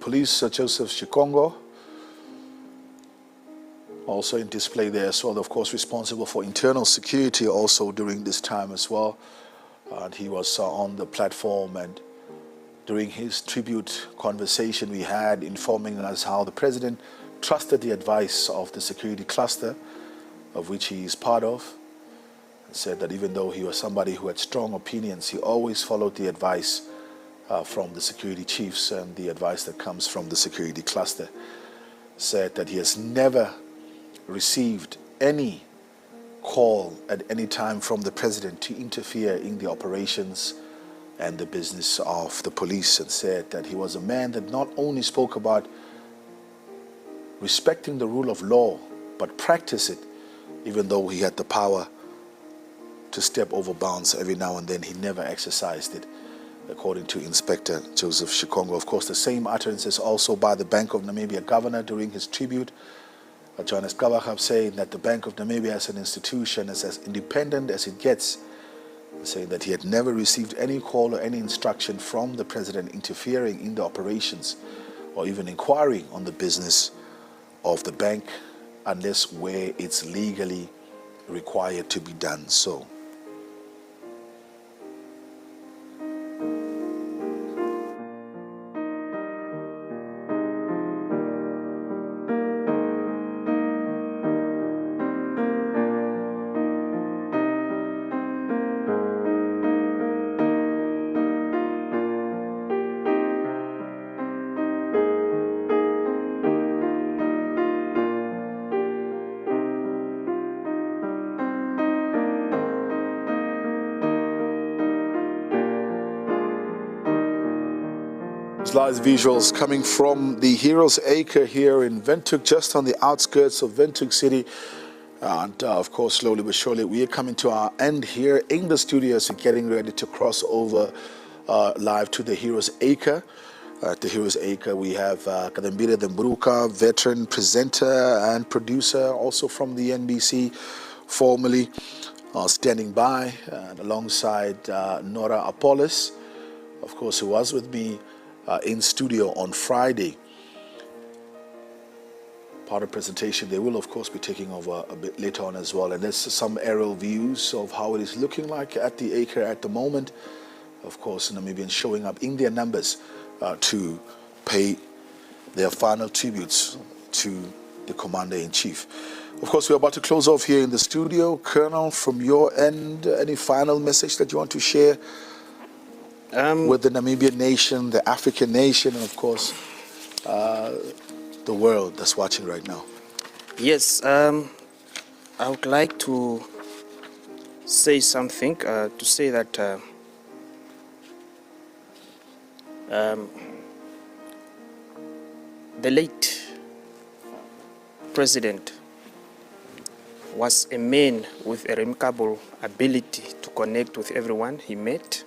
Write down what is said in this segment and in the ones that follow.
Police, Joseph Shikongo, also in display there as well, of course responsible for internal security also during this time as well. And he was on the platform, and during his tribute conversation we had, informing us how the president trusted the advice of the security cluster of which he is part of, and said that even though he was somebody who had strong opinions, he always followed the advice from the security chiefs and the advice that comes from the security cluster. Said that he has never received any call at any time from the president to interfere in the operations and the business of the police, and said that he was a man that not only spoke about respecting the rule of law but practice it, even though he had the power to step over bounds every now and then. He never exercised it, according to Inspector Joseph Shikongo. Of course, the same utterances also by the Bank of Namibia governor during his tribute, Johannes Kabachab, saying that the Bank of Namibia as an institution is as independent as it gets, saying that he had never received any call or any instruction from the president interfering in the operations or even inquiring on the business of the bank unless where it's legally required to be done so. Live visuals coming from the Heroes Acre here in Windhoek, just on the outskirts of Windhoek City. And of course, slowly but surely, we are coming to our end here in the studios, getting ready to cross over live to the Heroes Acre. At the Heroes Acre, we have Kadambile Dembruka, veteran presenter and producer, also from the NBC, formerly standing by, and alongside Nora Apollos, of course, who was with me in studio on Friday. Part of the presentation they will of course be taking over a bit later on as well, and there's some aerial views of how it is looking like at the acre at the moment. Of course, Namibians showing up in their numbers to pay their final tributes to the Commander-in-Chief. Of course, we're about to close off here in the studio. Colonel, from your end, any final message that you want to share with the Namibian nation, the African nation, and of course the world that's watching right now? Yes, I would like to say something, to say that the late president was a man with a remarkable ability to connect with everyone he met,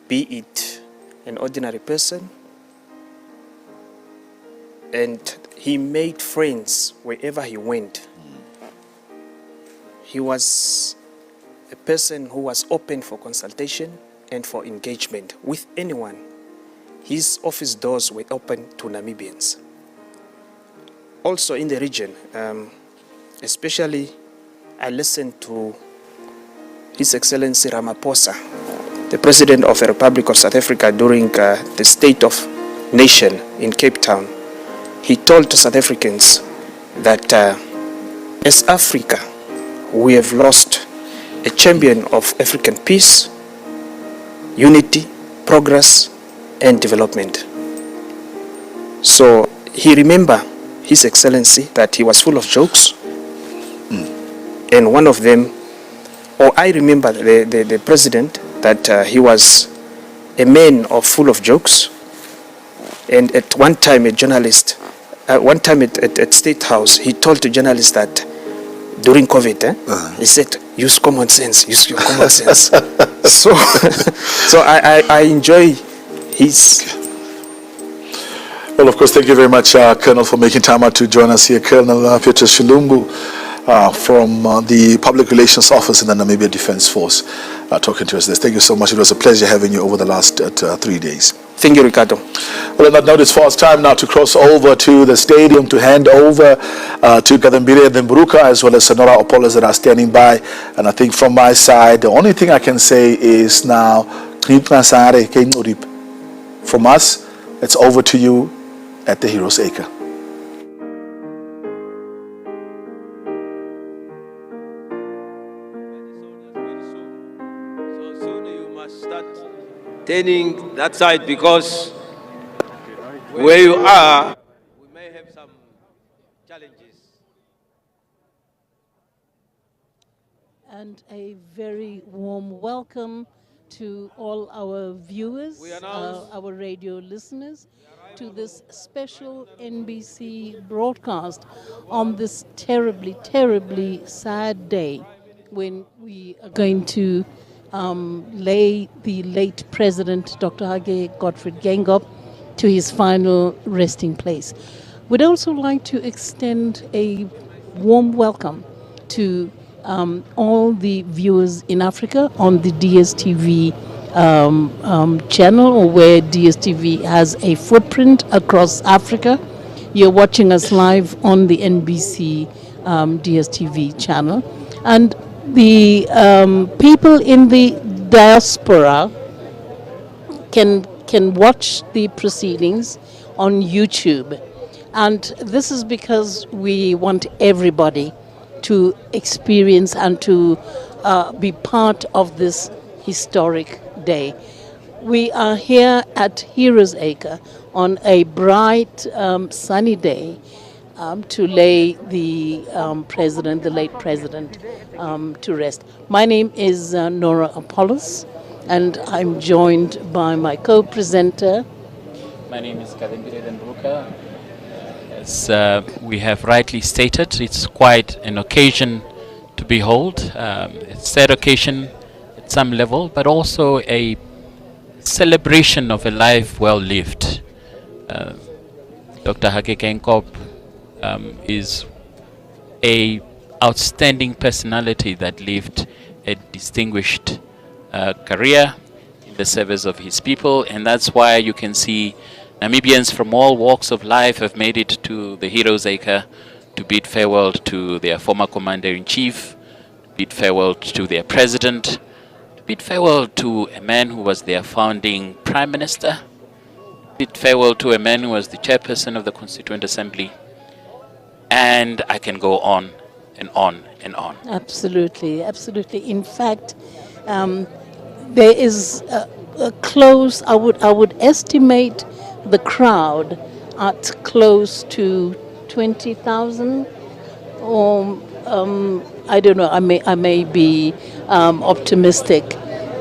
be it an ordinary person, and he made friends wherever he went. He was a person who was open for consultation and for engagement with anyone. His office doors were open to Namibians. Also in the region, especially I listened to His Excellency Ramaphosa, the President of the Republic of South Africa, during the State of Nation in Cape Town. He told South Africans that as Africa, we have lost a champion of African peace, unity, progress, and development. So he remembered His Excellency that he was full of jokes, and one of them, or I remember the President, that he was a man full of jokes. And at one time, a journalist, at State House, he told the journalist that during COVID, he said, use common sense, use your common sense. So I enjoy his... Well, of course, thank you very much, Colonel, for making time out to join us here. Colonel Peter Shilumbu from the Public Relations Office in the Namibia Defense Force, talking to us. Thank you so much. It was a pleasure having you over the last 3 days. Thank you, Ricardo. Well, on that note, it's fast time now to cross over to the stadium to hand over to Gadambire and Mburuka, as well as Sonora Opolas that are standing by. And I think from my side, the only thing I can say is now, from us, it's over to you at the Heroes Acre. Turning that side, because where you are, we may have some challenges. And a very warm welcome to all our viewers, our radio listeners, to this special NBC broadcast on this terribly, terribly sad day when we are going to lay the late President Dr. HAGE Godfred GEINGOB to his final resting place. We'd also like to extend a warm welcome to all the viewers in Africa on the DSTV channel, or where DSTV has a footprint across Africa. You're watching us live on the NBC DSTV channel. And the people in the diaspora can watch the proceedings on YouTube. And this is because we want everybody to experience and to be part of this historic day. We are here at Heroes Acre on a bright, sunny day to lay the president, the late president, to rest. My name is Nora Apollos, and I'm joined by my co-presenter. My name is Gadambire Mburuka. As we have rightly stated, it's quite an occasion to behold. It's a sad occasion at some level, but also a celebration of a life well lived. Dr. HAGE GEINGOB is a outstanding personality that lived a distinguished career in the service of his people, and that's why you can see Namibians from all walks of life have made it to the Heroes Acre to bid farewell to their former commander-in-chief, bid farewell to their president, bid farewell to a man who was their founding prime minister, bid farewell to a man who was the chairperson of the Constituent Assembly, and I can go on and on and on. Absolutely, absolutely. In fact, there is a close, I would estimate the crowd at close to 20,000, or I don't know, I may be optimistic,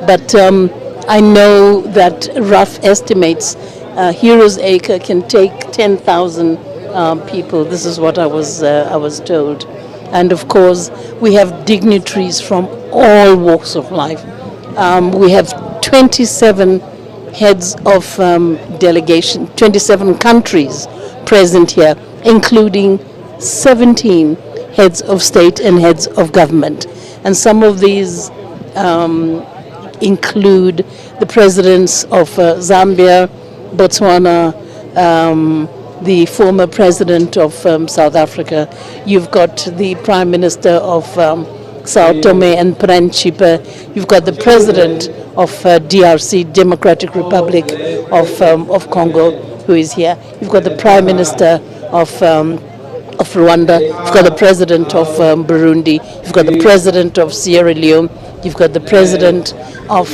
but I know that rough estimates, Heroes Acre can take 10,000 people. This is what I was told. And of course, we have dignitaries from all walks of life. We have 27 heads of delegation, 27 countries present here, including 17 heads of state and heads of government. And some of these include the presidents of Zambia, Botswana, the former president of South Africa. You've got the prime minister of Sao Tome and Principe. You've got the president of DRC, Democratic Republic of Congo, who is here. You've got the prime minister of Rwanda. You've got the president of Burundi. You've got the president of Sierra Leone. You've got the president of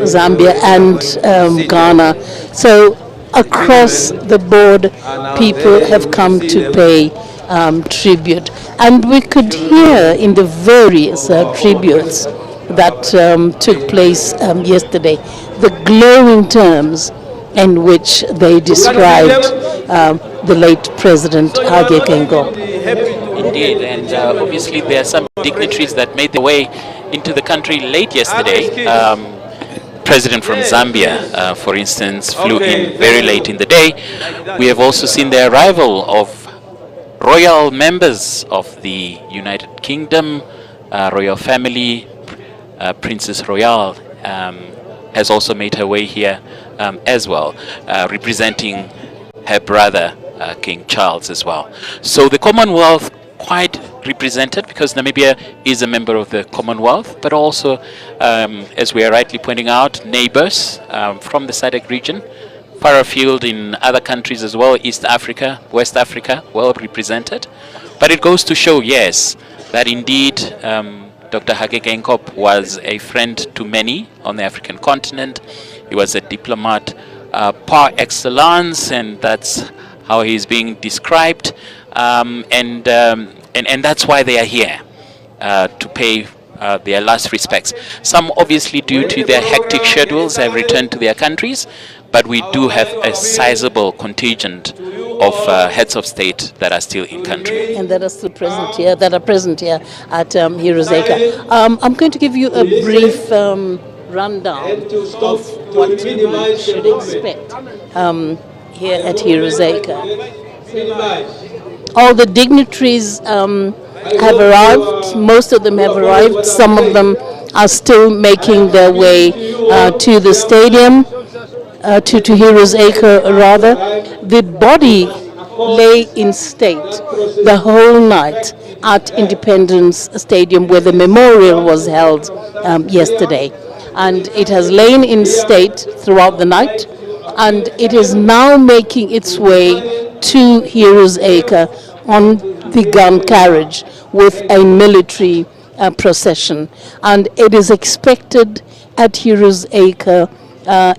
Zambia and Ghana. So across the board, people have come to pay tribute. And we could hear in the various tributes that took place yesterday the glowing terms in which they described the late President HAGE GEINGOB. Indeed, and obviously there are some dignitaries that made their way into the country late yesterday. President from Zambia, for instance, flew in very late in the day. We have also seen the arrival of royal members of the United Kingdom, royal family. Princess Royal has also made her way here as well, representing her brother, King Charles as well. So the Commonwealth quite represented, because Namibia is a member of the Commonwealth, but also, as we are rightly pointing out, neighbors from the SADC region, far afield in other countries as well, East Africa, West Africa, well represented. But it goes to show, yes, that indeed Dr. HAGE GEINGOB was a friend to many on the African continent. He was a diplomat par excellence, and that's how he's being described. And that's why they are here, to pay their last respects. Some obviously due to their hectic schedules have returned to their countries, but we do have a sizable contingent of heads of state that are still in country. And that are still present here, at Heroes Acre. I'm going to give you a brief rundown of what we should expect here at Heroes Acre. All the dignitaries have arrived. Most of them have arrived. Some of them are still making their way to the stadium, to Heroes Acre rather. The body lay in state the whole night at Independence Stadium, where the memorial was held yesterday. And it has lain in state throughout the night, and it is now making its way to Heroes Acre on the gun carriage with a military procession. And it is expected at Heroes Acre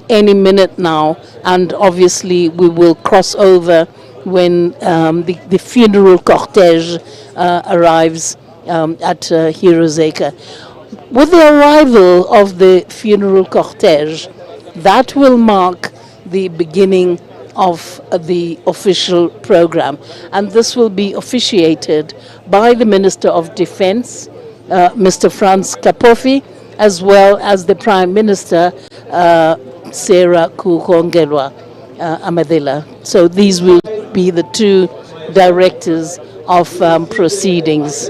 any minute now, and obviously we will cross over when the funeral cortege arrives at Heroes Acre. With the arrival of the funeral cortege, that will mark the beginning of the official program, and this will be officiated by the Minister of Defense, Mr. Franz Kapofi, as well as the Prime Minister, Sarah Kukongelwa Amadela. So these will be the two directors of proceedings.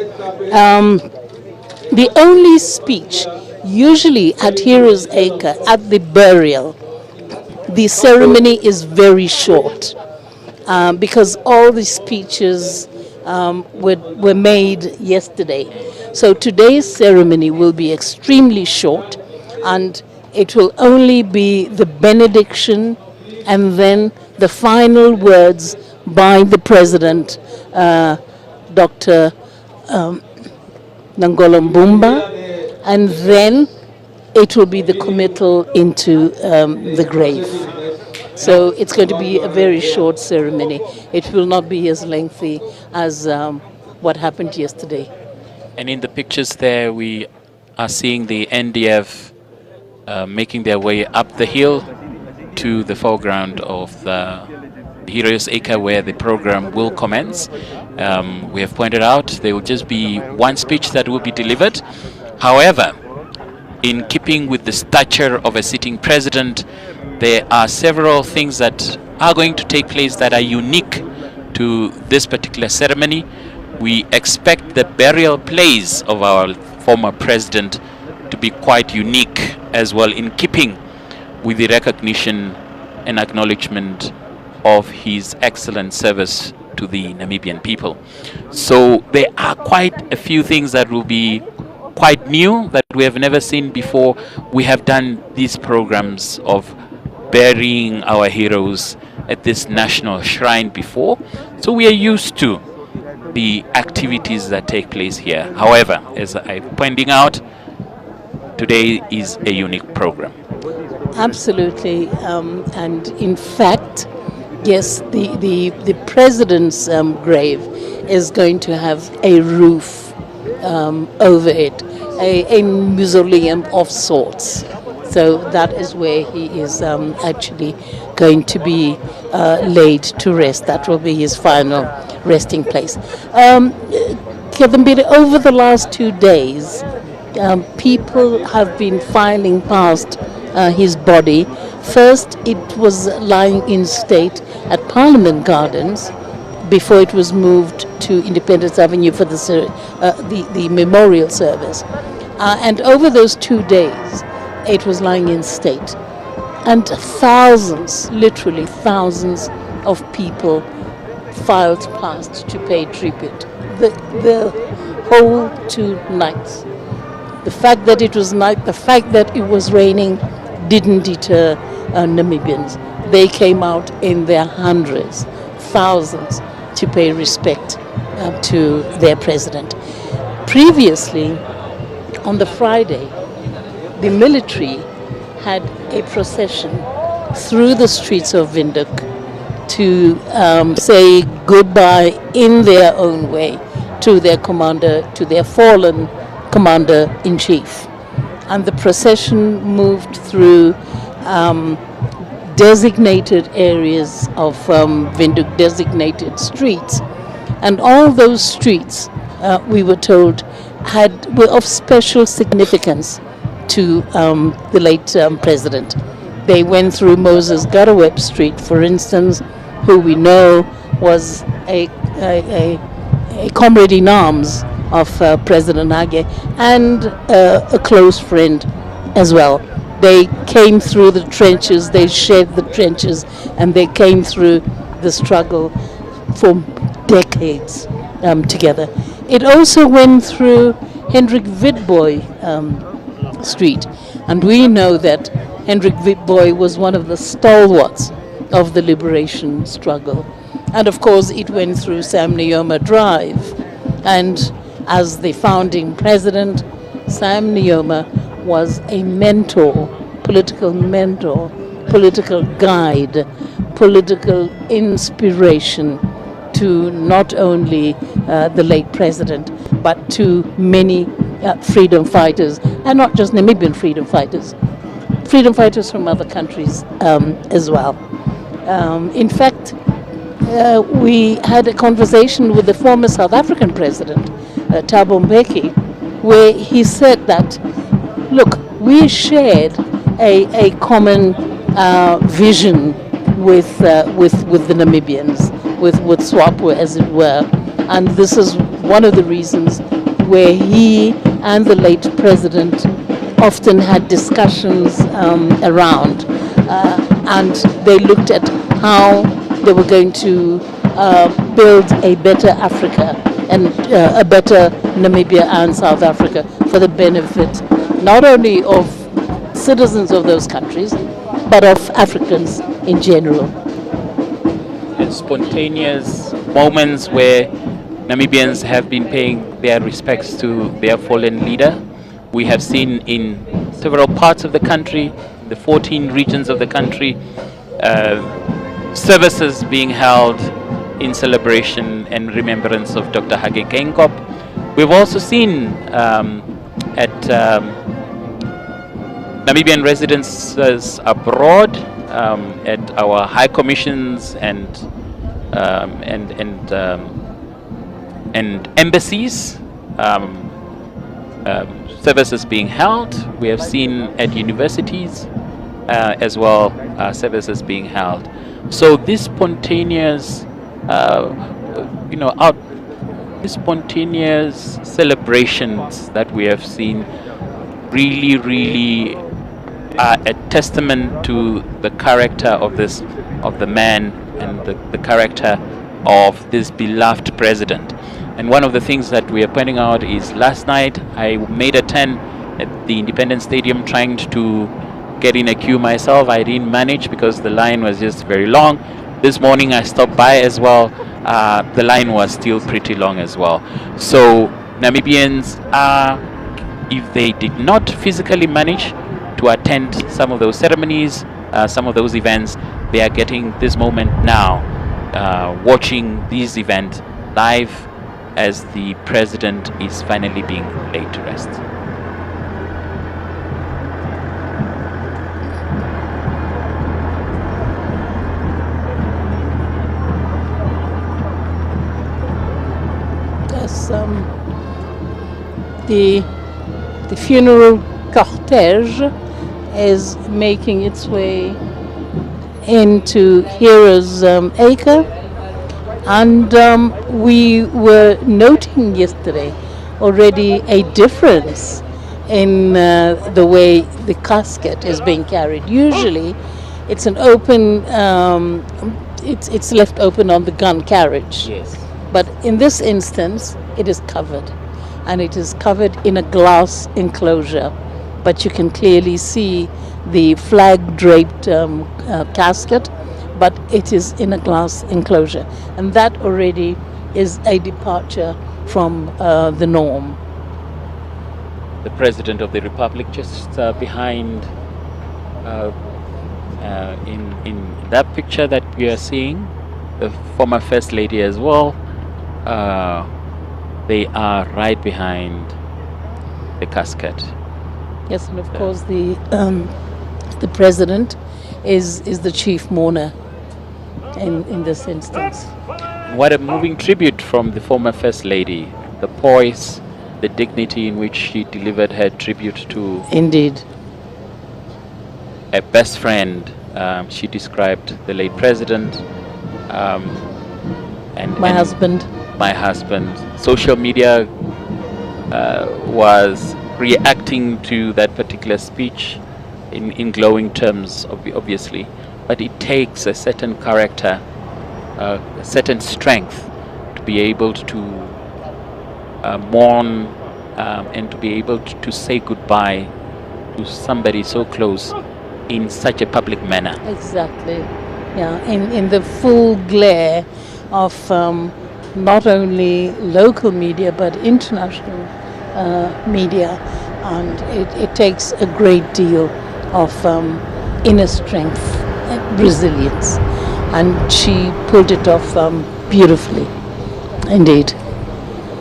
The only speech, usually at Heroes Acre, at the burial, the ceremony is very short because all the speeches were made yesterday. So today's ceremony will be extremely short, and it will only be the benediction and then the final words by the President, Dr. Nangolo Mbumba, and then it will be the committal into the grave. So it's going to be a very short ceremony. It will not be as lengthy as what happened yesterday. And in the pictures there, we are seeing the NDF making their way up the hill to the foreground of the Heroes Acre, where the program will commence. We have pointed out there will just be one speech that will be delivered. However, in keeping with the stature of a sitting president, there are several things that are going to take place that are unique to this particular ceremony. We expect the burial place of our former president to be quite unique as well, in keeping with the recognition and acknowledgement of his excellent service to the Namibian people. So there are quite a few things that will be quite new, that we have never seen before. We have done these programs of burying our heroes at this national shrine before, so we are used to the activities that take place here. However, as I'm pointing out, today is a unique program. Absolutely, and in fact, yes, the president's grave is going to have a roof over it, a mausoleum of sorts. So that is where he is actually going to be laid to rest. That will be his final resting place. Kevin, over the last 2 days, people have been filing past his body. First, it was lying in state at Parliament Gardens before it was moved to Independence Avenue for the memorial service. And over those 2 days, it was lying in state. And thousands, literally thousands of people filed past to pay tribute. The whole 2 nights. The fact that it was night, the fact that it was raining didn't deter Namibians. They came out in their hundreds, thousands, to pay respect to their president. Previously, on the Friday, the military had a procession through the streets of Windhoek to say goodbye in their own way to their commander, to their fallen commander-in-chief. And the procession moved through designated areas of Windhoek, designated streets. And all those streets, we were told, were of special significance to the late president. They went through Moses Garaweb Street, for instance, who we know was a comrade in arms of President HAGE and a close friend as well. They came through the trenches, they shared the trenches, and they came through the struggle for decades together. It also went through Hendrik Witbooi Street, and we know that Hendrik Witbooi was one of the stalwarts of the liberation struggle. And of course it went through Sam Nujoma Drive, and as the founding president, Sam Nujoma was a mentor, political guide, political inspiration to not only the late president, but to many freedom fighters, and not just Namibian freedom fighters from other countries as well. In fact, we had a conversation with the former South African president, Thabo Mbeki, where he said that, look, we shared a common vision with the Namibians, with SWAPO as it were, and this is one of the reasons where he and the late president often had discussions around, and they looked at how they were going to build a better Africa and a better Namibia and South Africa for the benefit not only of citizens of those countries, but of Africans in general. Spontaneous moments where Namibians have been paying their respects to their fallen leader. We have seen in several parts of the country, the 14 regions of the country, services being held in celebration and remembrance of Dr. HAGE GEINGOB. We've also seen at Namibian residences abroad, at our high commissions and embassies, services being held. We have seen at universities as well services being held. So this spontaneous, these spontaneous celebrations that we have seen really are a testament to the character of the man and the character of this beloved president. And one of the things that we are pointing out is last night I made a turn at the Independence Stadium trying to get in a queue myself. I didn't manage because the line was just very long. This morning I stopped by as well. The line was still pretty long as well. So Namibians are, if they did not physically manage to attend some of those ceremonies, some of those events, they are getting this moment now, watching this event live as the president is finally being laid to rest. Yes, the funeral cortege is making its way into Heroes Acre, and we were noting yesterday already a difference in the way the casket is being carried. Usually, it's an open. It's left open on the gun carriage. Yes. But in this instance, it is covered, and it is covered in a glass enclosure. But you can clearly see the flag-draped casket, but it is in a glass enclosure, and that already is a departure from the norm. The President of the Republic just behind in that picture that we are seeing, the former First Lady as well. They are right behind the casket. Yes, and of course the President is the chief mourner in this instance. What a moving tribute from the former First Lady, the poise, the dignity in which she delivered her tribute to Indeed. a best friend. She described the late President and My husband. My husband. Social media was reacting to that particular speech in glowing terms, obviously, but it takes a certain character, a certain strength to be able to mourn and to be able to say goodbye to somebody so close in such a public manner. Exactly. Yeah, in the full glare of not only local media but international media, and it takes a great deal of inner strength and resilience, and she pulled it off beautifully indeed.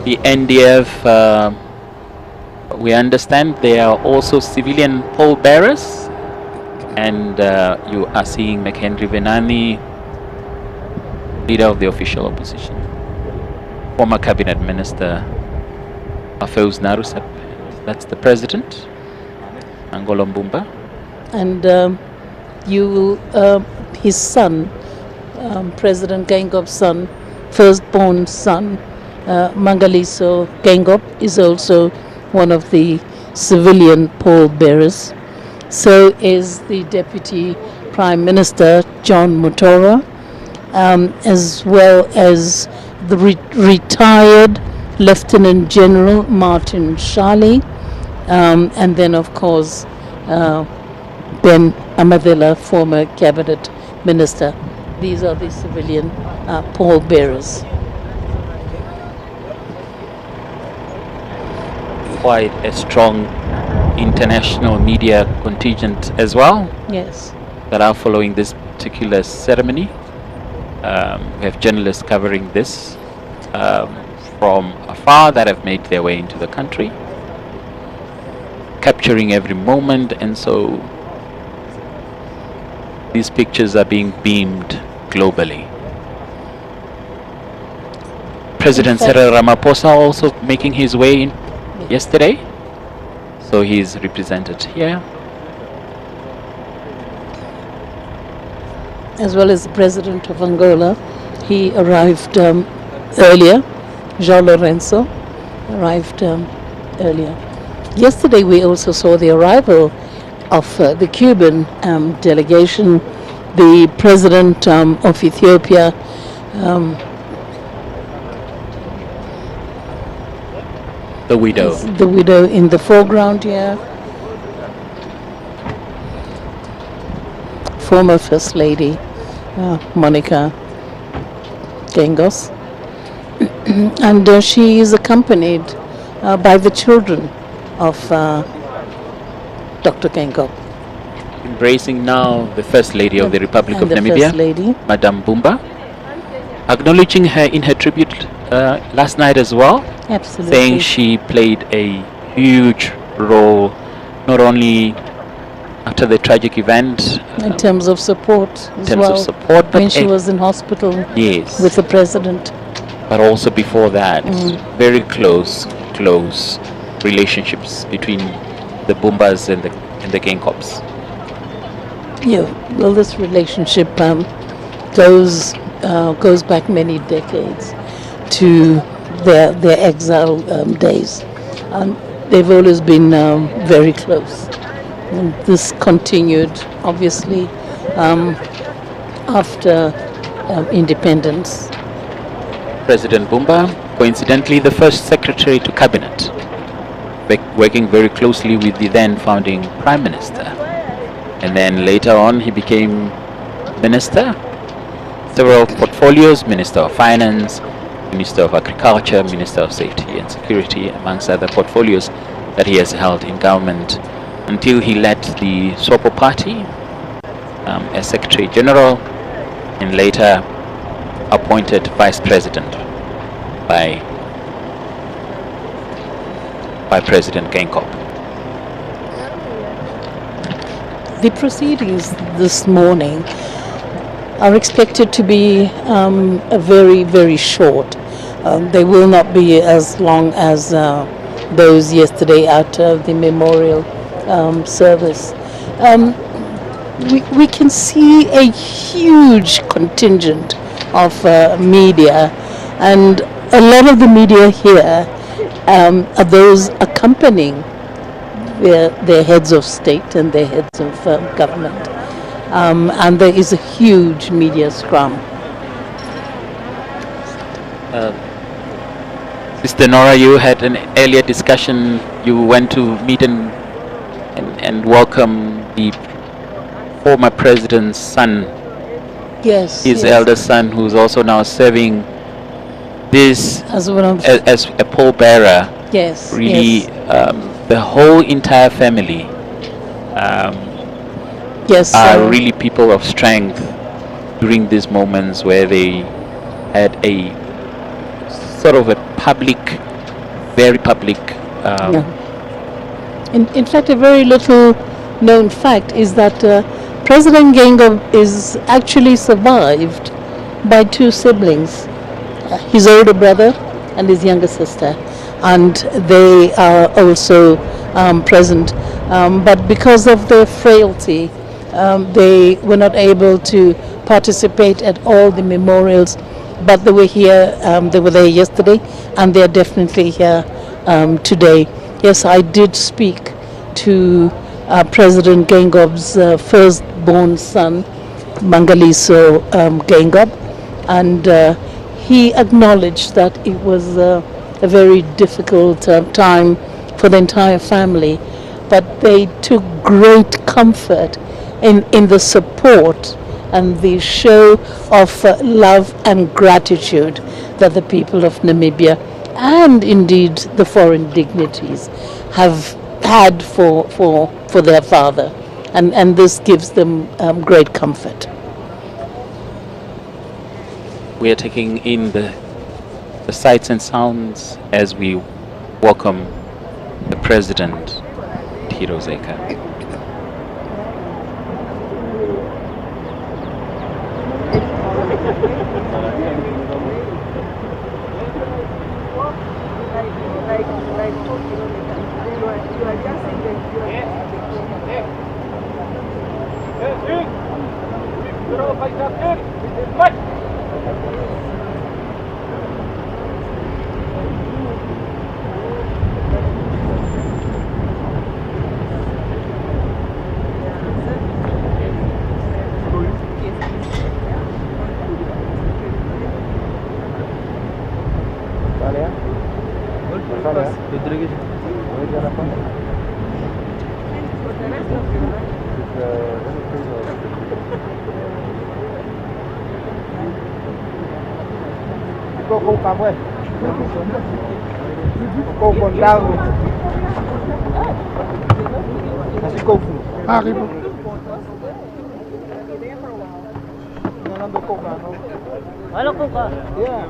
The NDF, we understand they are also civilian pallbearers, and you are seeing McHenry Venani, leader of the official opposition, former cabinet minister Afeus Narusep, that's the president, Angola Mbumba. And his son, President GEINGOB's son, firstborn son, Mangaliso GEINGOB, is also one of the civilian pallbearers. So is the Deputy Prime Minister John Mutora, as well as the retired Lieutenant General Martin Shali, and then of course Ben Amadilla, former Cabinet Minister. These are the civilian pallbearers. Quite a strong international media contingent as well. Yes. That are following this particular ceremony. We have journalists covering this from afar that have made their way into the country, capturing every moment, and so these pictures are being beamed globally. President Cyril Ramaphosa also making his way in yesterday, so he's represented here. As well as the President of Angola, he arrived earlier. João Lourenço arrived earlier. Yesterday we also saw the arrival of the Cuban delegation, the President of Ethiopia, the widow. The widow in the foreground here. Former First Lady Monica Gengos, and she is accompanied by the children of Dr. Geingob. Embracing now the First Lady of the Republic of the Namibia, First Lady. Madame Bumba, acknowledging her in her tribute last night as well. Absolutely. Saying she played a huge role, not only after the tragic event, in terms of support as well, but when she was in hospital, yes, with the President, but also before that, very close relationships between the Bumbas and the Geinkobs. Yeah, well, this relationship goes back many decades to their exile days. they've always been very close. And this continued, obviously, after independence. President Bumba, coincidentally the first secretary to cabinet, working very closely with the then founding prime minister. And then later on he became minister, several portfolios, Minister of Finance, Minister of Agriculture, Minister of Safety and Security, amongst other portfolios that he has held in government until he led the SWAPO party as Secretary General and later appointed Vice President by President GEINGOB. The proceedings this morning are expected to be very, very short. They will not be as long as those yesterday at the memorial service. We can see a huge contingent of media, and a lot of the media here are those accompanying their heads of state and their heads of government. And there is a huge media scrum. Sister Nora, you had an earlier discussion. You went to meet and welcome the former president's son. Yes. His yes. eldest son, who's also now serving this as one of as a pallbearer. yes. Really, yes. The whole entire family yes. are really people of strength during these moments where they had a sort of a public, very public. Yeah. In fact, a very little known fact is that President GEINGOB is actually survived by two siblings, his older brother and his younger sister, and they are also present. But because of their frailty, they were not able to participate at all the memorials. But they were here, they were there yesterday, and they are definitely here today. Yes, I did speak to President GEINGOB's firstborn son, Mangaliso GEINGOB, and he acknowledged that it was a very difficult time for the entire family, but they took great comfort in the support and the show of love and gratitude that the people of Namibia and indeed the foreign dignitaries have had for their father, and this gives them great comfort. We are taking in the sights and sounds as we welcome the President, Hirozeka. Cô cắm ơi, cô còn đau rồi. Cô cái halo cô yeah.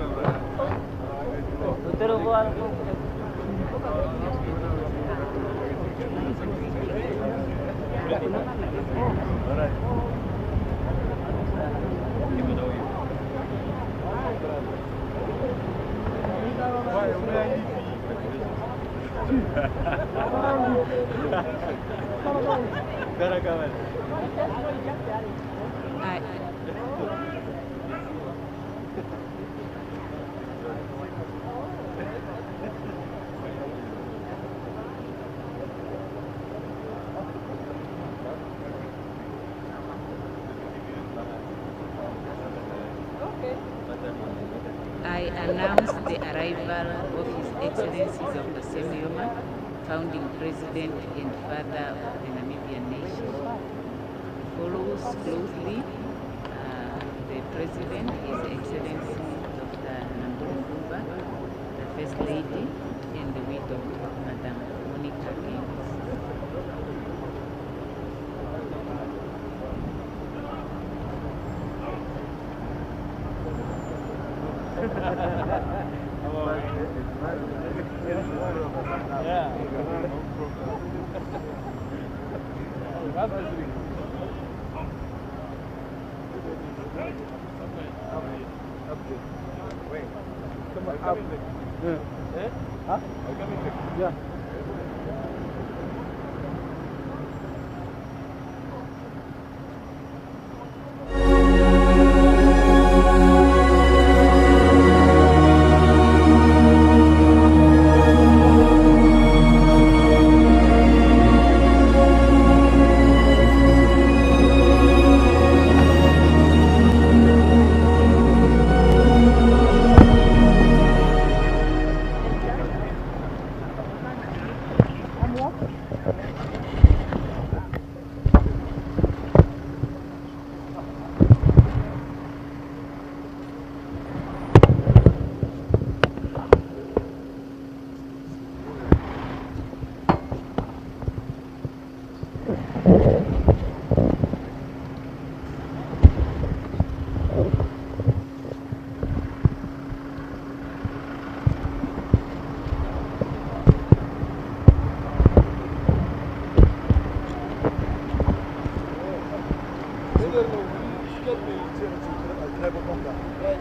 announce the arrival of His Excellency Dr. Semyoma, founding president and father of the Namibian nation. Follows closely the president, His Excellency Dr. Nambulukumba, the First Lady, and the widow, Madam Monica Gaines.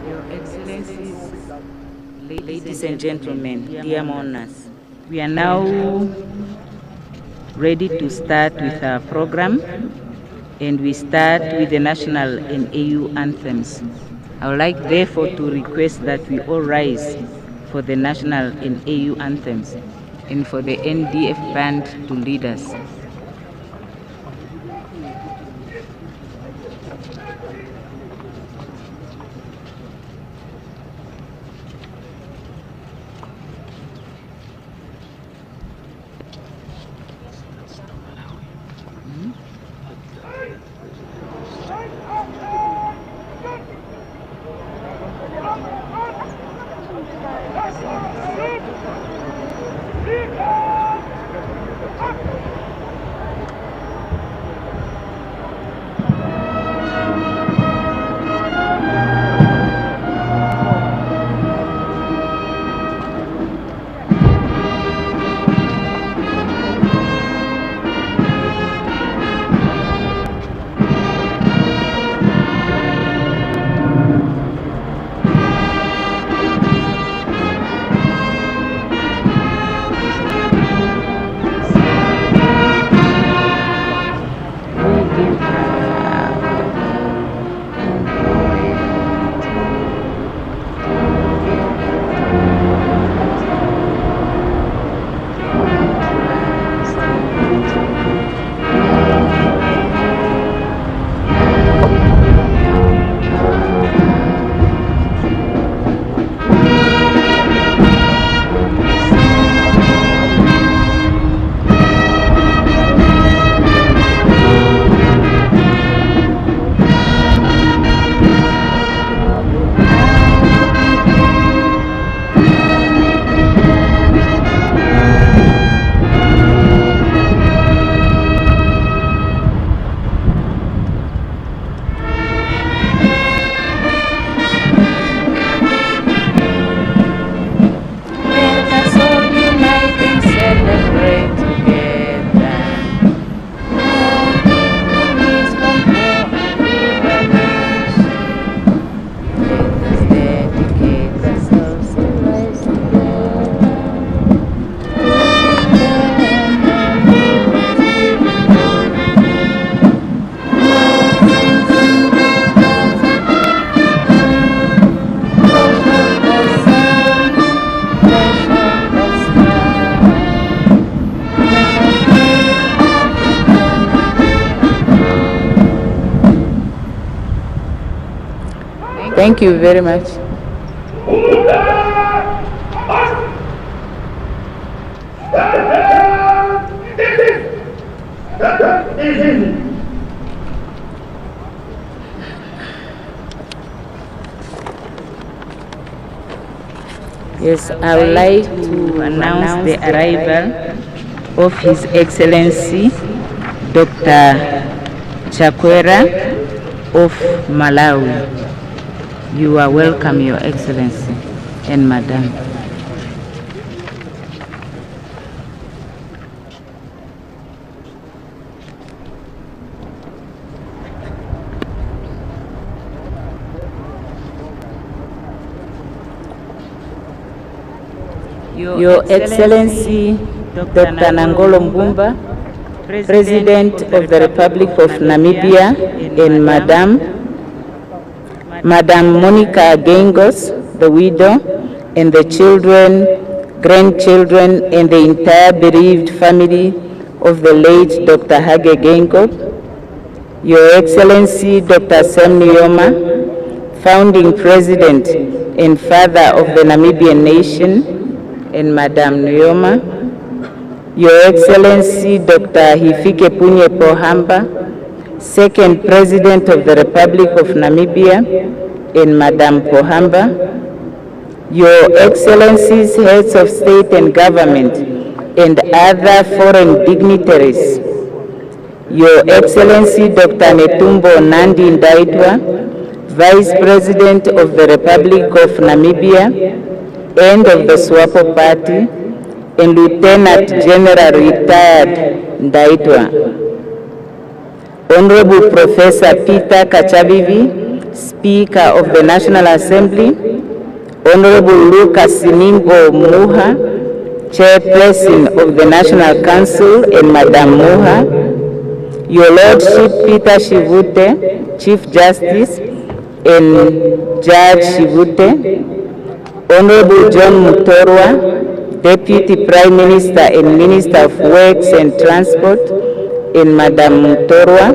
Your Excellencies, ladies and gentlemen, dear mourners, we are now ready to start with our program, and we start with the national and AU anthems. I would like therefore to request that we all rise for the national and AU anthems and for the NDF band to lead us. Thank you very much. Yes, I would like to announce the arrival of His Excellency Dr. Chakwera of Malawi. You are welcome, Your Excellency and Madam. Your Excellency Dr. Nangolo Mbumba, President of the Republic of Namibia, and Madam Monica Gengos, the widow, and the children, grandchildren, and the entire bereaved family of the late Dr. HAGE GEINGOB, Your Excellency Dr. Sam Nujoma, founding president and father of the Namibian nation, and Madam Nujoma, Your Excellency Dr. Hifikepunye Pohamba, second President of the Republic of Namibia, and Madam Pohamba, Your Excellencies, heads of state and government, and other foreign dignitaries, Your Excellency Dr. Netumbo Nandi Ndaitwah, Vice President of the Republic of Namibia, and of the SWAPO Party, and Lieutenant General Retired Ndaitwah, Honorable Professor Peter Kachavivi, Speaker of the National Assembly, Honorable Lucas Sinimbo Muha, Chairperson of the National Council, and Madam Muha, Your Lordship Peter Shivute, Chief Justice, and Judge Shivute, Honorable John Mutorwa, Deputy Prime Minister and Minister of Works and Transport, and Madam Mutorwa,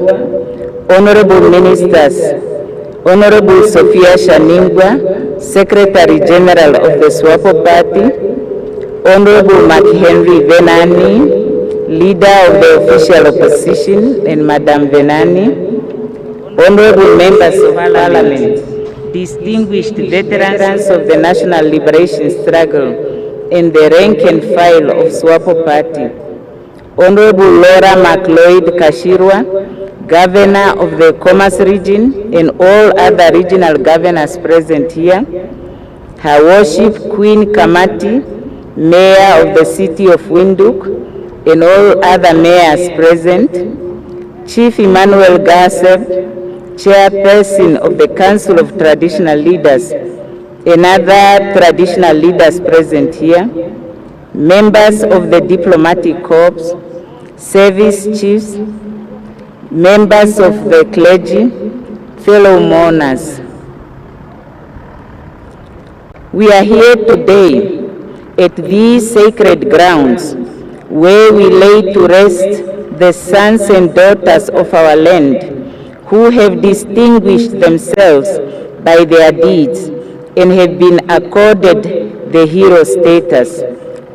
Honorable Ministers, Honorable Sophia Shaningwa, Secretary General of the SWAPO Party, Honorable McHenry Venani, Leader of the Official Opposition, and Madam Venani, Honorable Members of Parliament, distinguished veterans of the National Liberation Struggle, and the rank and file of SWAPO Party, Honorable Laura McLeod Kashirwa, Governor of the Commerce Region, and all other regional governors present here, Her Worship Queen Kamati, Mayor of the City of Windhoek, and all other mayors present, Chief Emmanuel Gasser, Chairperson of the Council of Traditional Leaders, and other traditional leaders present here, members of the diplomatic corps, service chiefs, members of the clergy, fellow mourners. We are here today at these sacred grounds where we lay to rest the sons and daughters of our land who have distinguished themselves by their deeds and have been accorded the hero status,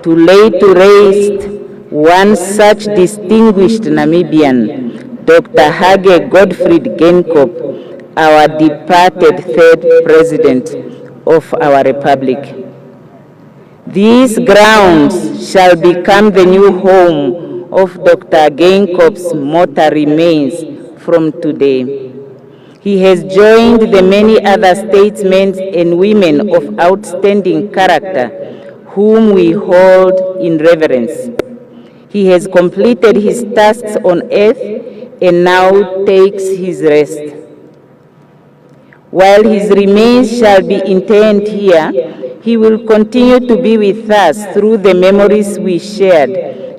to lay to rest one such distinguished Namibian, Dr. HAGE Gottfried GEINGOB, our departed third president of our republic. These grounds shall become the new home of Dr. GEINGOB's mortal remains from today. He has joined the many other statesmen and women of outstanding character whom we hold in reverence. He has completed his tasks on earth and now takes his rest. While his remains shall be interred here, he will continue to be with us through the memories we shared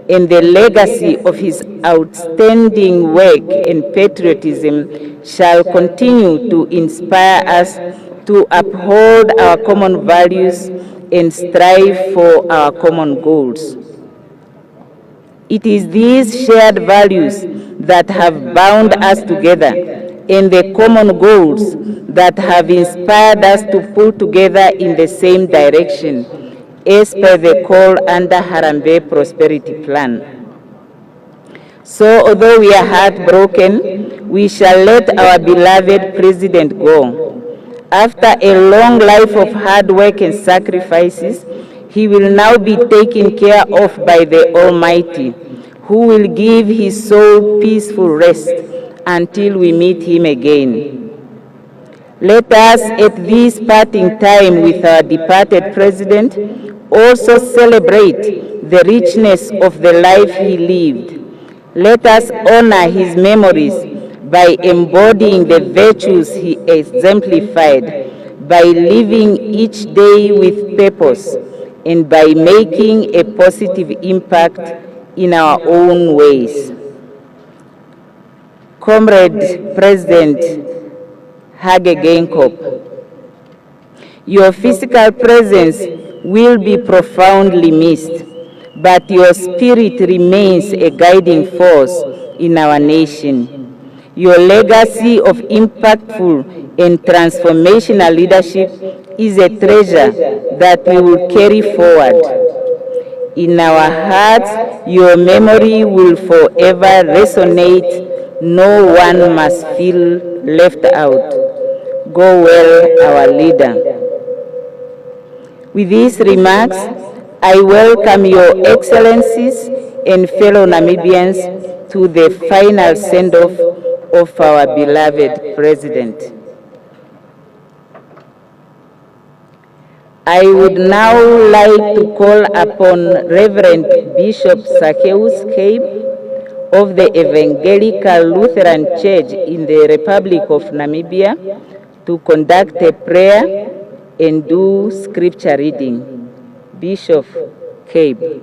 and the legacy of his outstanding work and patriotism shall continue to inspire us to uphold our common values and strive for our common goals. It is these shared values that have bound us together and the common goals that have inspired us to pull together in the same direction as per the call under Harambee Prosperity Plan. So although we are heartbroken, we shall let our beloved President go. After a long life of hard work and sacrifices, he will now be taken care of by the Almighty, who will give his soul peaceful rest until we meet him again. Let us, at this parting time with our departed President, also celebrate the richness of the life he lived. Let us honor his memories by embodying the virtues he exemplified, by living each day with purpose, and by making a positive impact in our own ways. Comrade President HAGE GEINGOB, your physical presence will be profoundly missed, but your spirit remains a guiding force in our nation. Your legacy of impactful and transformational leadership is a treasure that we will carry forward. In our hearts, your memory will forever resonate. No one must feel left out. Go well, our leader. With these remarks, I welcome your excellencies and fellow Namibians to the final send-off of our beloved president. I would now like to call upon Reverend Bishop Zacchaeus Cabe of the Evangelical Lutheran Church in the Republic of Namibia to conduct a prayer and do scripture reading. Bishop Cabe.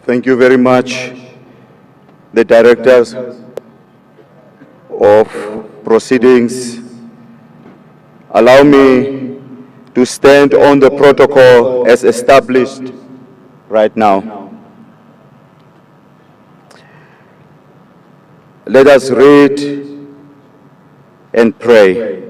Thank you very much, the directors of proceedings. Allow me to stand on the protocol as established right now. Let us read and pray.